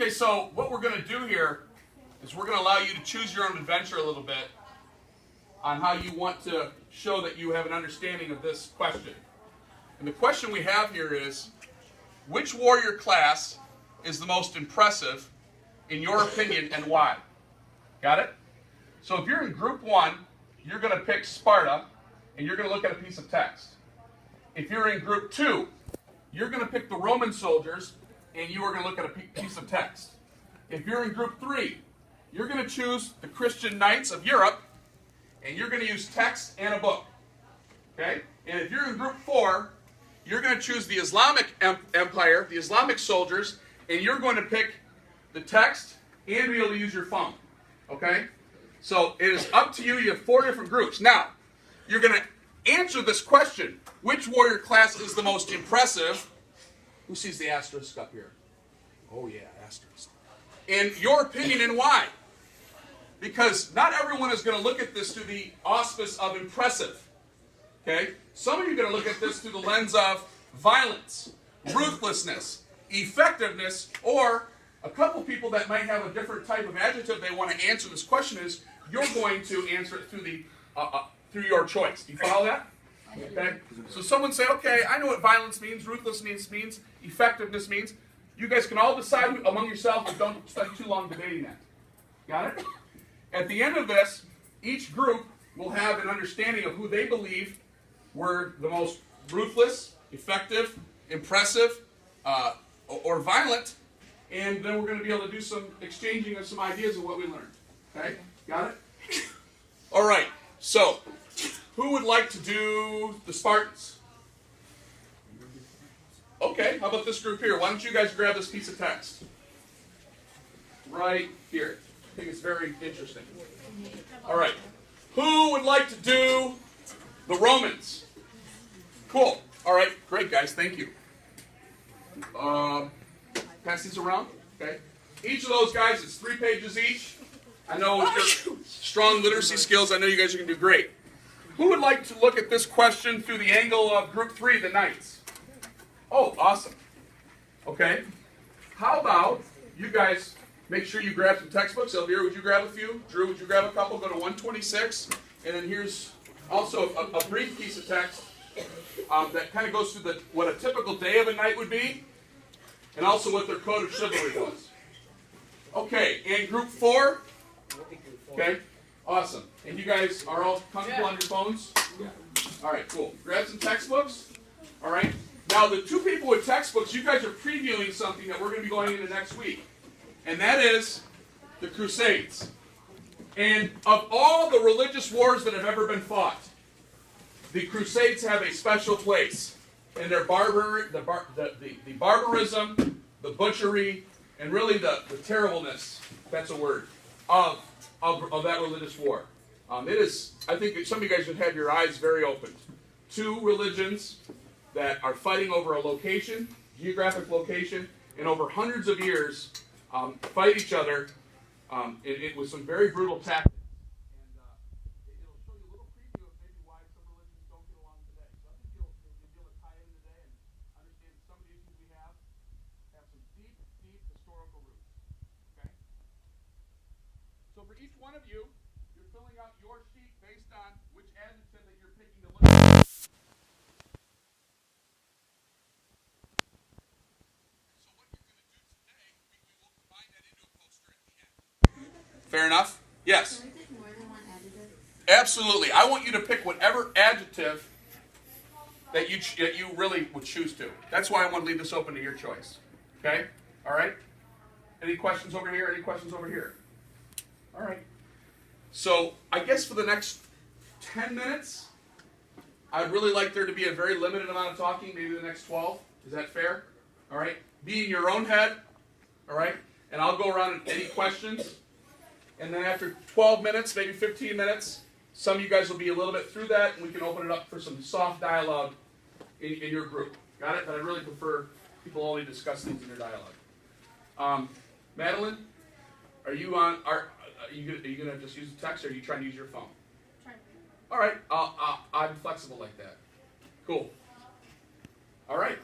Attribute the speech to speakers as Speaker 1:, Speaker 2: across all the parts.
Speaker 1: Okay, so what we're going to do here is we're going to allow you to choose your own adventure a little bit on how you want to show that you have an understanding of this question. And the question we have here is, which warrior class is the most impressive, in your opinion, and why? Got it? So if you're in group 1, you're going to pick Sparta, and you're going to look at a piece of text. If you're in group 2, you're going to pick the Roman soldiers, and you are going to look at a piece of text. If you're in group 3, you're going to choose the Christian knights of Europe, and you're going to use text and a book. Okay? And if you're in group 4, you're going to choose the Islamic Empire, the Islamic soldiers, and you're going to pick the text and be able to use your phone. Okay? So it is up to you. You have 4 different groups. Now, you're going to answer this question. Which warrior class is the most impressive? Who sees the asterisk up here? Oh yeah, asterisk. In your opinion, and why? Because not everyone is going to look at this through the auspice of impressive. Okay? Some of you are going to look at this through the lens of violence, ruthlessness, effectiveness, or a couple people that might have a different type of adjective they want to answer this question is, you're going to answer it through your choice. Do you follow that? Okay? So someone say, okay, I know what violence means, ruthlessness means, effectiveness means. You guys can all decide among yourselves, but don't spend too long debating that. Got it? At the end of this, each group will have an understanding of who they believe were the most ruthless, effective, impressive, or violent, and then we're going to be able to do some exchanging of some ideas of what we learned. Okay? Got it? All right. So, who would like to do the Spartans? Okay, how about this group here? Why don't you guys grab this piece of text? Right here. I think it's very interesting. All right. Who would like to do the Romans? Cool. All right, great, guys. Thank you. Pass these around. Okay. Each of those guys is 3 pages each. I know with your strong literacy skills, I know you guys are going to do great. Who would like to look at this question through the angle of group 3, the knights? Oh, awesome. Okay. How about you guys make sure you grab some textbooks. Elvira, would you grab a few? Drew, would you grab a couple? Go to 126. And then here's also a brief piece of text that kind of goes through what a typical day of a knight would be, and also what their code of chivalry was. Okay, and group 4? Okay, awesome. And you guys are all comfortable on your phones? Yeah. All right, cool. Grab some textbooks. All right. Now, the 2 people with textbooks, you guys are previewing something that we're going to be going into next week. And that is the Crusades. And of all the religious wars that have ever been fought, the Crusades have a special place in their barbarism, the butchery, and really the terribleness, if that's a word, of that religious war. It is, I think some of you guys should have your eyes very open. 2 religions that are fighting over a location, geographic location, and over hundreds of years fight each other. It was some very brutal tactics. And it'll show you a little preview of maybe why some religions don't get along today. So I think you'll be able to tie in today and understand some of the issues we have some deep, deep historical roots. Okay? So for each one of you, you're filling out your sheet based on which adjective that you're picking to look at. Fair enough? Yes?
Speaker 2: Can we pick more than one adjective?
Speaker 1: Absolutely. I want you to pick whatever adjective that you really would choose to. That's why I want to leave this open to your choice. Okay? All right? Any questions over here? Any questions over here? All right. So I guess for the next 10 minutes, I'd really like there to be a very limited amount of talking, maybe the next 12. Is that fair? All right? Be in your own head. All right? And I'll go around and any questions. And then after 12 minutes, maybe 15 minutes, some of you guys will be a little bit through that, and we can open it up for some soft dialogue in your group. Got it? But I really prefer people only discuss things in your dialogue. Madeline, are you on? Are you going to just use the text, or are you trying to use your phone?
Speaker 2: Try.
Speaker 1: All right. I'm flexible like that. Cool. All right.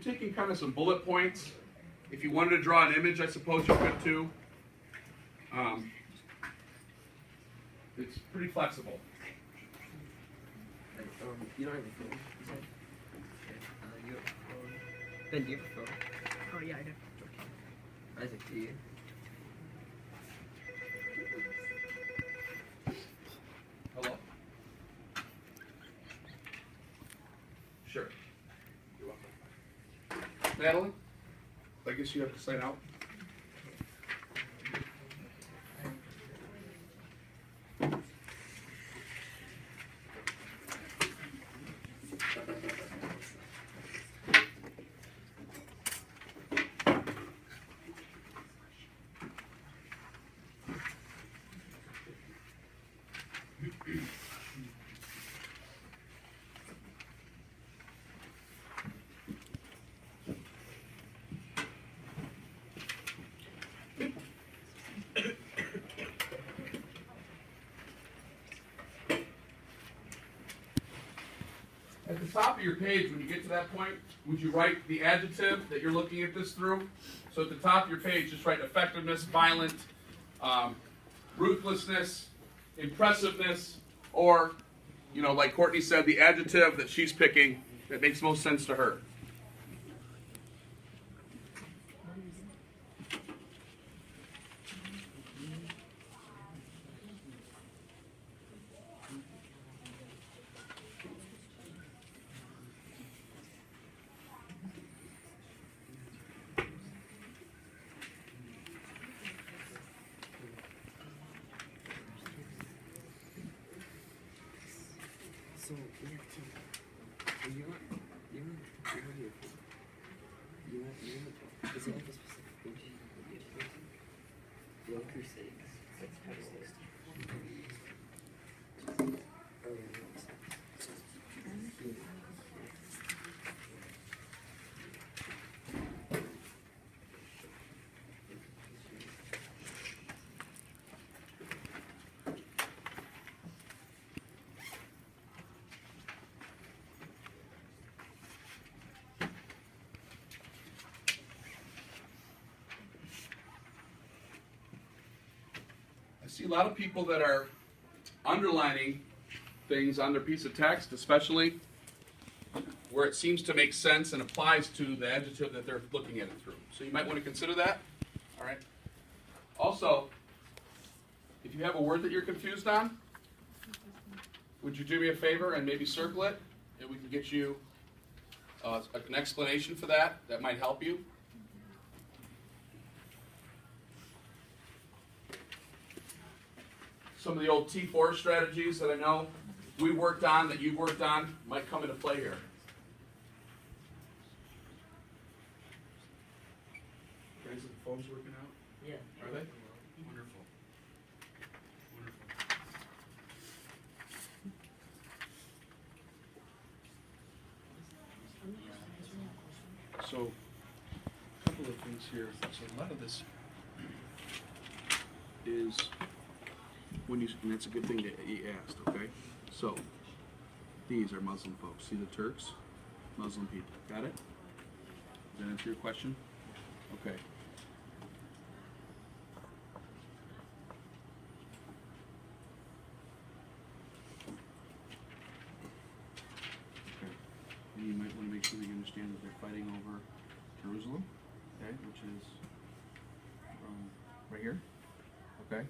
Speaker 1: taking kind of some bullet points. If you wanted to draw an image, I suppose you could too. It's pretty flexible.
Speaker 2: You don't have a phone? You have a phone? Ben, do you have a phone?
Speaker 3: Oh yeah, I do.
Speaker 2: Isaac, do you?
Speaker 1: Hello? Sure. You're welcome. Natalie? I guess you have to sign out. At the top of your page, when you get to that point, would you write the adjective that you're looking at this through? So at the top of your page, just write effectiveness, violent, ruthlessness, impressiveness, or, you know, like Courtney said, the adjective that she's picking that makes most sense to her.
Speaker 2: So we have to. So you want your phone? Is it like a specific page you get to go to? 1 through 6. 6 times 6. Oh yeah, no, 6.
Speaker 1: I see a lot of people that are underlining things on their piece of text, especially where it seems to make sense and applies to the adjective that they're looking at it through. So you might want to consider that. All right. Also, if you have a word that you're confused on, would you do me a favor and maybe circle it, and we can get you an explanation for that. That might help you. Some of the old T4 strategies that I know we worked on, that you've worked on, might come into play here. Guys, are the phones working out?
Speaker 2: Yeah.
Speaker 1: Are they? Wonderful. Wonderful. So, a couple of things here. So a lot of this is when you, and that's a good thing that you asked, okay? So, these are Muslim folks. See the Turks? Muslim people. Got it? Does that answer your question? Okay. Okay. And you might want to make sure that you understand that they're fighting over Jerusalem, okay, which is right here, okay?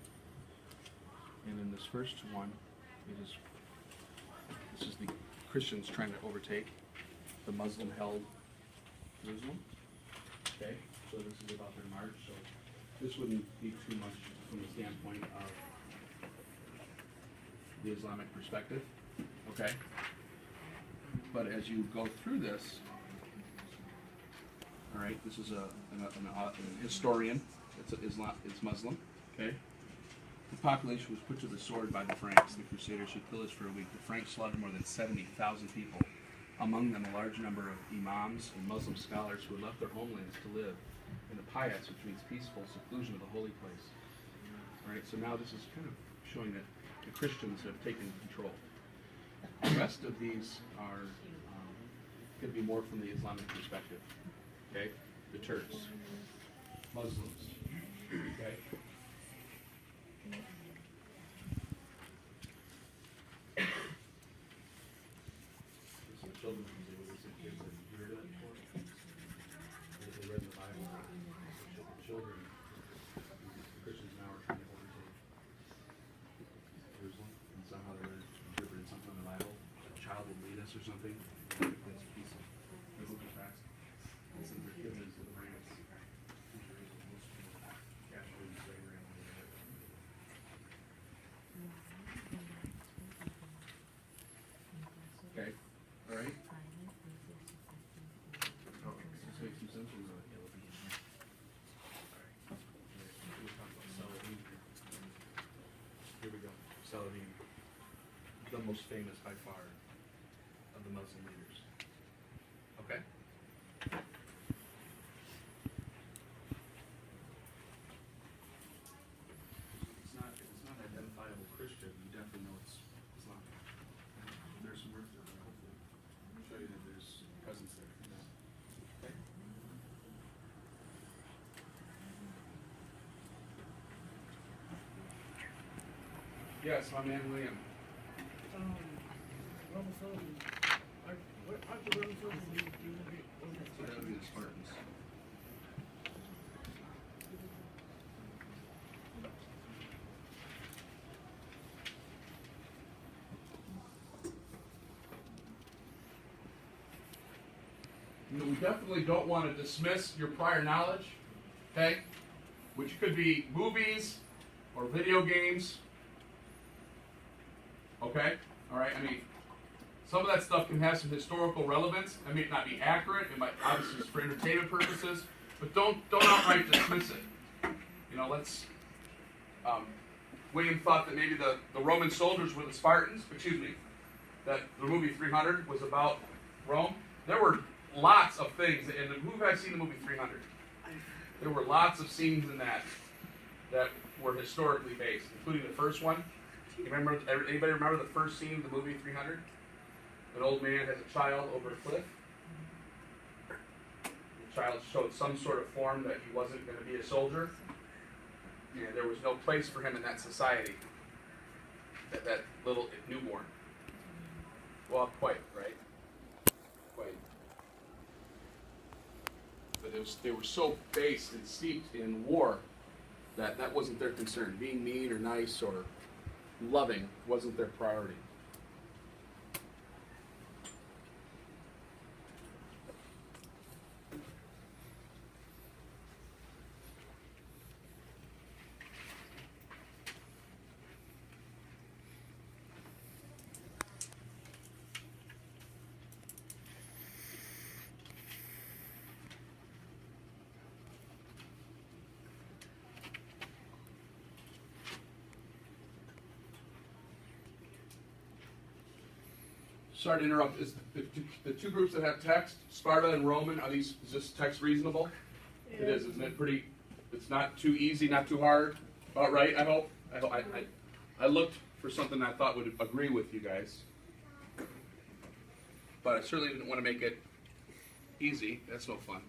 Speaker 1: And in this first one, this is the Christians trying to overtake the Muslim-held Jerusalem. Okay, so this is about their march. So this wouldn't be too much from the standpoint of the Islamic perspective. Okay, but as you go through this, all right, this is a historian. It's Muslim. Okay. The population was put to the sword by the Franks, the Crusaders who pillaged for a week. The Franks slaughtered more than 70,000 people, among them a large number of imams and Muslim scholars who had left their homelands to live in the payats, which means peaceful seclusion of the holy place. All right, so now this is kind of showing that the Christians have taken control. The rest of these are could be more from the Islamic perspective. Okay? The Turks, Muslims. Okay? Some children can say, well, some kids have you heard of that before? They read the Bible. Children, Christians now are trying to overtake Jerusalem, and somehow they're interpreting something in the Bible. A child will lead us or something. That's a piece of biblical facts. And some of their kids to the ranks. Capturing slavery. Okay, all right. Oh, let's make some sense of that. We'll talk about Saladin. Here we go. Saladin, the most famous by far of the Muslim leaders. Okay? If it's not identifiable Christian, you definitely know it's Islamic. There's some words there, hopefully. I'll show you that there's presence there. Okay? Yes, my man William. So that would be the Spartans. You know, we definitely don't want to dismiss your prior knowledge, okay? Which could be movies or video games. Okay? All right? I mean, some of that stuff can have some historical relevance. It may not be accurate. It might obviously it's for entertainment purposes, but don't outright dismiss it. You know, let's. William thought that maybe the Roman soldiers were the Spartans. Excuse me. That the movie 300 was about Rome. There were lots of things, and who have seen the movie 300? There were lots of scenes in that were historically based, including the first one. Anybody remember the first scene of the movie 300? An old man has a child over a cliff. The child showed some sort of form that he wasn't going to be a soldier, and there was no place for him in that society. That little newborn. Well, quite, right? Quite. But they were so based and steeped in war that wasn't their concern. Being mean or nice or loving wasn't their priority. Sorry to interrupt. Is the two groups that have text, Sparta and Roman, is this text reasonable? Yeah. It is, isn't it? Pretty. It's not too easy, not too hard. About right, I hope. I looked for something I thought would agree with you guys, but I certainly didn't want to make it easy. That's no fun.